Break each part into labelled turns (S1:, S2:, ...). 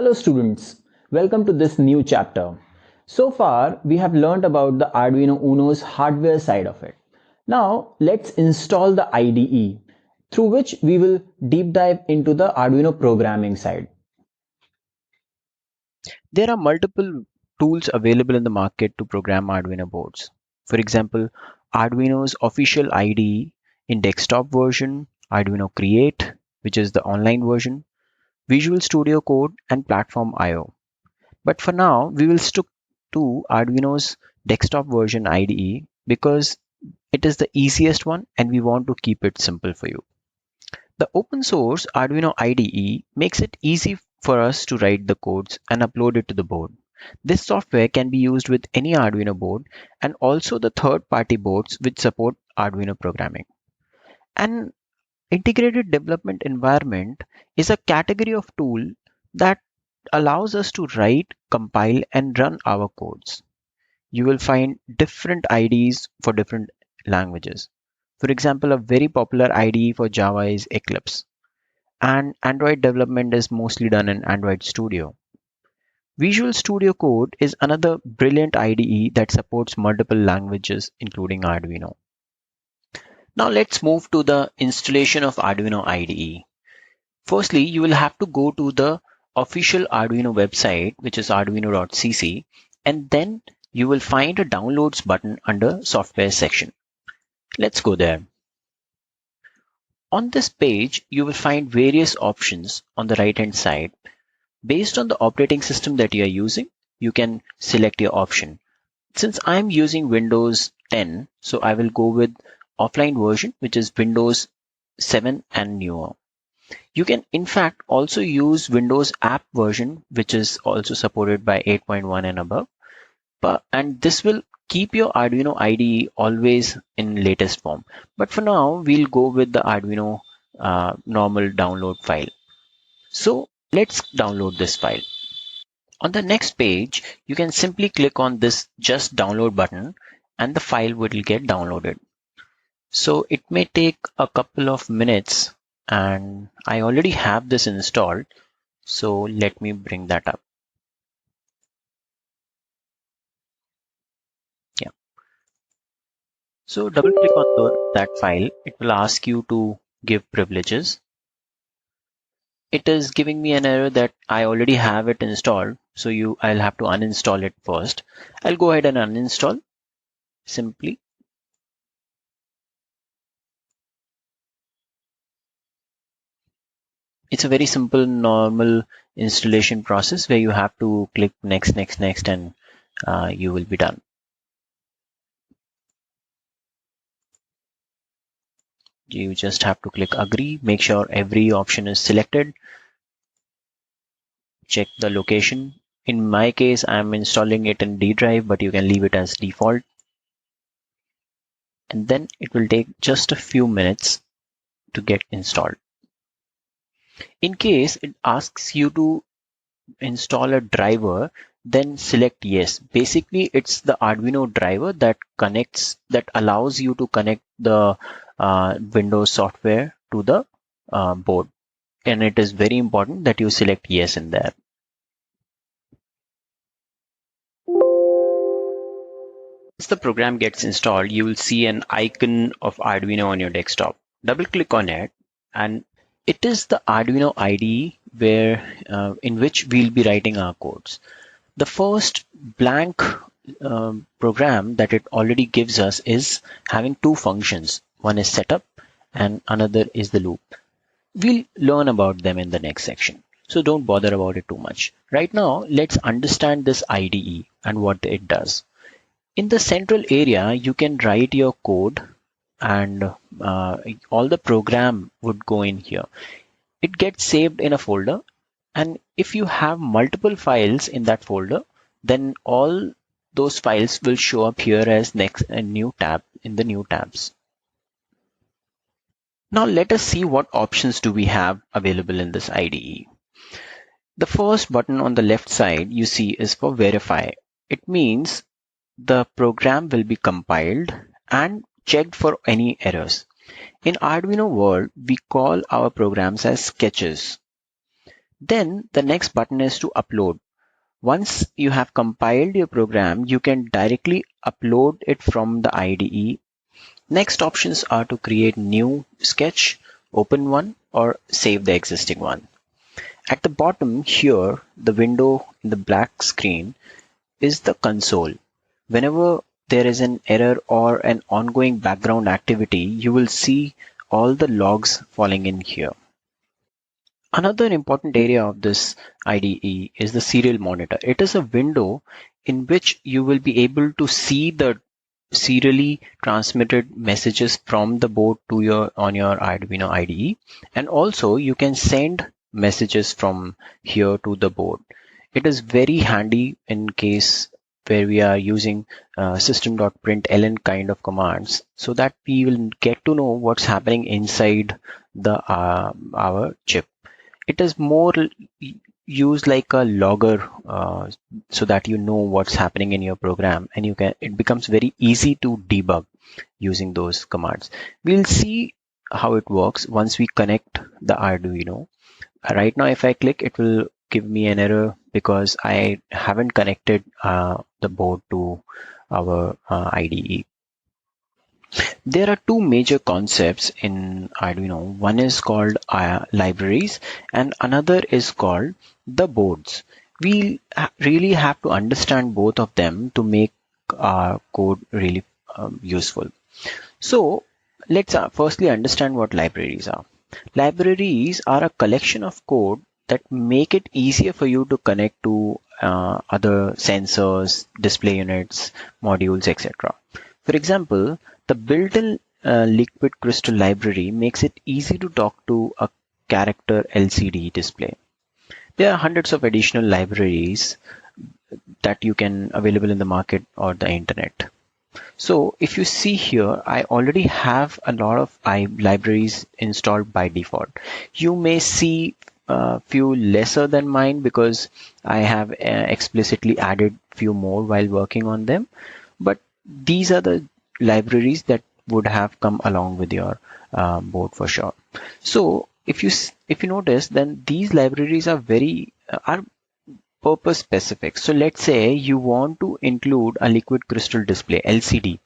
S1: Hello students, welcome to this new chapter. So far we have learned about the Arduino Uno's hardware side of it. Now let's install the IDE through which we will deep dive into the Arduino programming side.
S2: There are multiple tools available in the market to program Arduino boards. For example, Arduino's official IDE in desktop version, Arduino Create, which is the online version, Visual Studio Code, and Platform IO. But for now, we will stick to Arduino's desktop version IDE because it is the easiest one and we want to keep it simple for you. The open source Arduino IDE makes it easy for us to write the codes and upload it to the board. This software can be used with any Arduino board and also the third-party boards which support Arduino programming. An integrated development environment is a category of tool that allows us to write, compile, and run our codes. You will find different IDEs for different languages. For example, a very popular IDE for Java is Eclipse, and Android development is mostly done in Android Studio. Visual Studio Code is another brilliant IDE that supports multiple languages, including Arduino. Now let's move to the installation of Arduino IDE. Firstly, you will have to go to the official Arduino website, which is arduino.cc, and then you will find a downloads button under software section. Let's go there. On this page, you will find various options on the right hand side. Based on the operating system that you are using, you can select your option. Since I'm using Windows 10, so I will go with offline version, which is Windows 7 and newer. You can in fact also use Windows app version, which is also supported by 8.1 and above. And this will keep your Arduino IDE always in latest form. But for now, we'll go with the Arduino normal download file. So let's download this file. On the next page, you can simply click on this just download button and the file will get downloaded. So it may take a couple of minutes and I already have this installed. So let me bring that up. Yeah. So double click on that file. It will ask you to give privileges. It is giving me an error that I already have it installed. So I'll have to uninstall it first. I'll go ahead and uninstall simply. It's a very simple normal installation process where you have to click next, and you will be done. You just have to click agree, make sure every option is selected, check the location. In my case, I'm installing it in D drive, but you can leave it as default. And then it will take just a few minutes to get installed. In case it asks you to install a driver, then select yes. Basically, it's the Arduino driver that allows you to connect the Windows software to the board. And it is very important that you select yes in there. Once the program gets installed, you will see an icon of Arduino on your desktop. Double click on it and it is the Arduino IDE in which we'll be writing our codes. The first blank program that it already gives us is having two functions. One is setup and another is the loop. We'll learn about them in the next section. So don't bother about it too much. Right now, let's understand this IDE and what it does. In the central area, you can write your code and all the program would go in here. It gets saved in a folder. And if you have multiple files in that folder, then all those files will show up here as a new tab in the new tabs. Now let us see what options do we have available in this IDE. The first button on the left side you see is for verify. It means the program will be compiled and checked for any errors. In Arduino world, we call our programs as sketches. Then the next button is to upload. Once you have compiled your program, you can directly upload it from the IDE. Next options are to create new sketch, open one, or save the existing one. At the bottom here, the window in the black screen is the console. Whenever there is an error or an ongoing background activity, you will see all the logs falling in here. Another important area of this IDE is the serial monitor. It is a window in which you will be able to see the serially transmitted messages from the board to your Arduino IDE, and also you can send messages from here to the board. It is very handy in case where we are using system.println kind of commands, so that we will get to know what's happening inside the our chip. It is more used like a logger, so that you know what's happening in your program, and it becomes very easy to debug using those commands. We'll see how it works once we connect the Arduino. Right now, if I click, it will give me an error because I haven't connected the board to our IDE. There are two major concepts in Arduino. One is called libraries, and another is called the boards. We really have to understand both of them to make our code really useful. So let's firstly understand what libraries are. Libraries are a collection of code that make it easier for you to connect to other sensors, display units, modules, etc. For example, the built-in liquid crystal library makes it easy to talk to a character LCD display. There are hundreds of additional libraries that you can available in the market or the internet. So if you see here, I already have a lot of libraries installed by default. You may see a few lesser than mine because I have explicitly added few more while working on them. But these are the libraries that would have come along with your board for sure. So if you notice, then these libraries are are purpose specific. So let's say you want to include a liquid crystal display LCD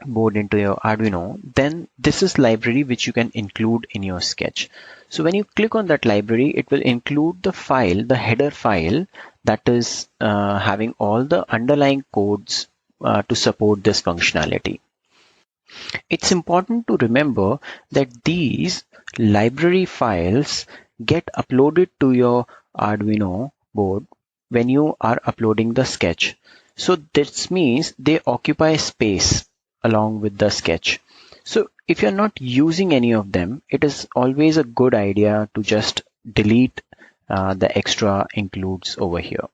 S2: board into your Arduino, then this is library which you can include in your sketch. So when you click on that library, it will include the file, the header file that is having all the underlying codes to support this functionality. It's important to remember that these library files get uploaded to your Arduino board when you are uploading the sketch. So this means they occupy space along with the sketch. So if you're not using any of them, it is always a good idea to just delete the extra includes over here.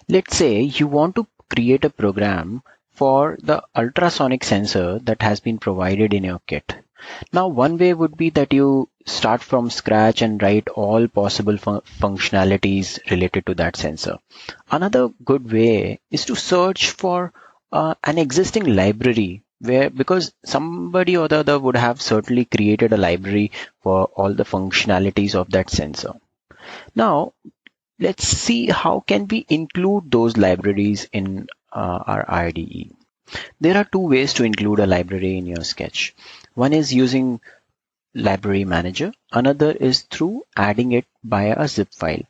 S2: Let's say you want to create a program for the ultrasonic sensor that has been provided in your kit. Now, one way would be that you start from scratch and write all possible functionalities related to that sensor. Another good way is to search for an existing library because somebody or the other would have certainly created a library for all the functionalities of that sensor. Now, let's see how can we include those libraries in our IDE. There are two ways to include a library in your sketch. One is using library manager. Another is through adding it via a zip file.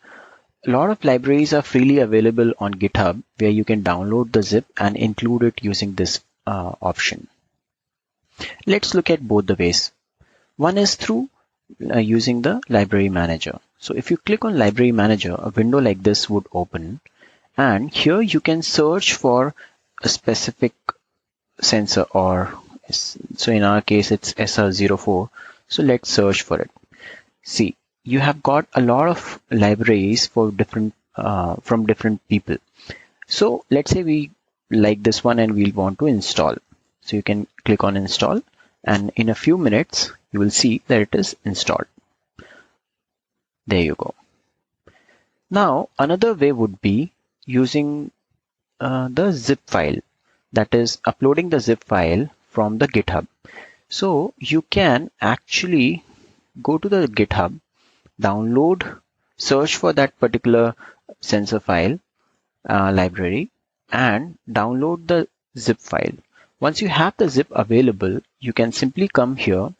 S2: A lot of libraries are freely available on GitHub where you can download the zip and include it using this option. Let's look at both the ways. One is through using the library manager. So if you click on library manager, a window like this would open, and here you can search for a specific sensor, or so in our case it's SR04. So let's search for it. See, you have got a lot of libraries for different from different people. So let's say we like this one and we'll want to install. So you can click on install, and in a few minutes you will see that it is installed. There you go. Now another way would be using the zip file, that is uploading the zip file from the GitHub. So you can actually go to the GitHub download, search for that particular sensor file library and download the zip file. Once you have the zip available, you can simply come here,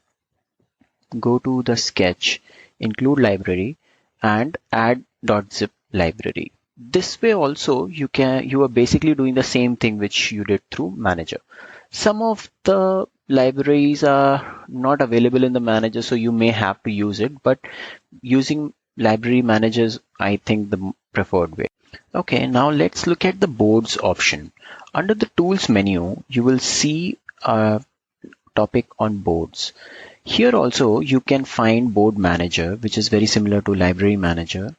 S2: go to the sketch, include library and add .zip library. This way also you are basically doing the same thing which you did through manager. Some of the libraries are not available in the manager, so you may have to use it, but using library managers, I think the preferred way. Okay, now let's look at the boards option. Under the tools menu, you will see a topic on boards. Here also you can find board manager, which is very similar to library manager.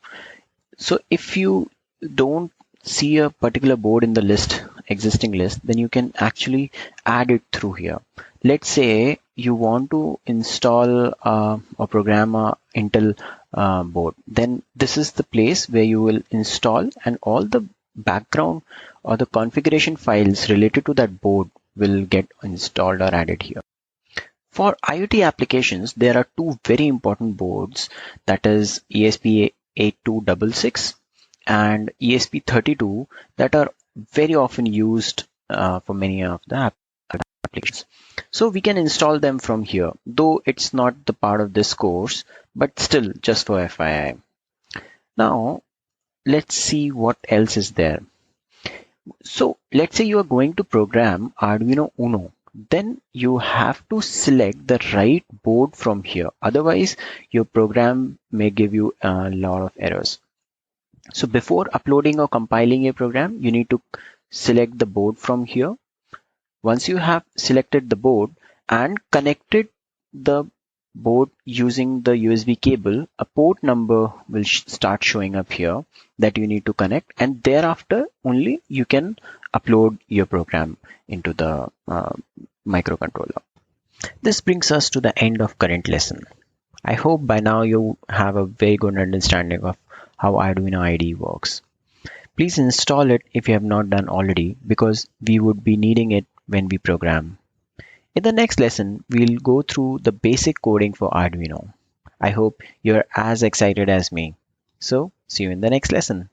S2: So if you don't see a particular board in the existing list, then you can actually add it through here. Let's say you want to install or program a Intel board, then this is the place where you will install, and all the background or the configuration files related to that board will get installed or added here. For IoT applications, there are two very important boards, that is ESP8266 and ESP32, that are very often used for many of the applications. So we can install them from here, though it's not the part of this course, but still just for FYI. Now let's see what else is there. So let's say you are going to program Arduino Uno, then you have to select the right board from here. Otherwise, your program may give you a lot of errors. So before uploading or compiling a program, you need to select the board from here. Once you have selected the board and connected the board using the USB cable, a port number will start showing up here that you need to connect, and thereafter only you can upload your program into the microcontroller. This brings us to the end of current lesson. I hope by now you have a very good understanding of how Arduino IDE works. Please install it if you have not done already, because we would be needing it when we program. In the next lesson, we'll go through the basic coding for Arduino. I hope you're as excited as me. So, see you in the next lesson.